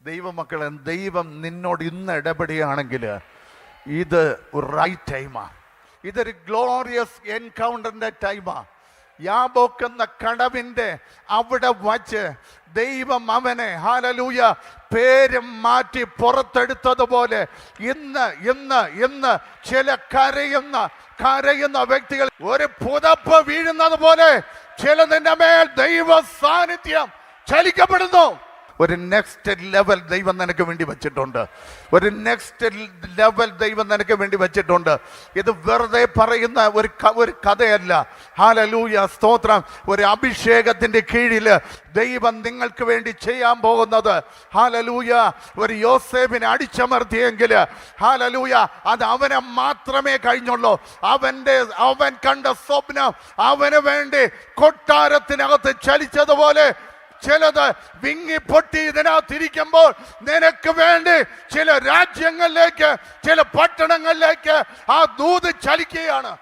ദൈവമക്കളെ, ദൈവം നിന്നോട് ഇന്ന് ഇടപെടുകയാണെങ്കിൽ ഇത് ഒരു റൈറ്റ് ടൈമാണ്. ഇതൊരു ഗ്ലോറിയസ് എൻകൗണ്ടറിന്റെ ടൈമാണ്. യാബോക്ക് എന്ന കടവിന്റെ അവിടെ വച്ച് ദൈവം അവനെ ഹല്ലേലൂയ പേര് മാറ്റി പുറത്തെടുത്തതുപോലെ ഇന്ന് ഇന്ന് ഇന്ന് ചില കരയുന്ന വ്യക്തികൾ ഒരു പുതപ്പ് വീഴുന്നത് പോലെ ചിലതിന്റെ മേൽ ദൈവ സാന്നിധ്യം ചലിക്കപ്പെടുന്നു. ഒരു നെക്സ്റ്റ് ലെവൽ ദൈവം നിനക്ക് വേണ്ടി വെച്ചിട്ടുണ്ട്. ഒരു നെക്സ്റ്റ് ലെവൽ ദൈവം നിനക്ക് വേണ്ടി വെച്ചിട്ടുണ്ട്. ഇത് വെറുതെ പറയുന്ന ഒരു കഥയല്ല. ഹല്ലേലൂയ, സ്തോത്രം. ഒരു അഭിഷേകത്തിന്റെ കീഴിൽ ദൈവം നിങ്ങൾക്ക് വേണ്ടി ചെയ്യാൻ പോകുന്നത്, ഹല്ലേലൂയ, ഒരു യോസേഫിനെ അടിച്ചമർത്തിയെങ്കിൽ ഹല്ലേലൂയ അത് അവനെ മാത്രമേ കഴിഞ്ഞുള്ളൂ. അവൻ കണ്ട സ്വപ്നം അവന് വേണ്ടി കൊട്ടാരത്തിനകത്ത് ചലിച്ചതുപോലെ ചിലത് വിങ്ങി പൊട്ടി ഇതിനകത്തിരിക്കുമ്പോൾ നിനക്ക് വേണ്ടി ചില രാജ്യങ്ങളിലേക്ക്, ചില പട്ടണങ്ങളിലേക്ക് ആ ദൂത് ചലിക്കുകയാണ്.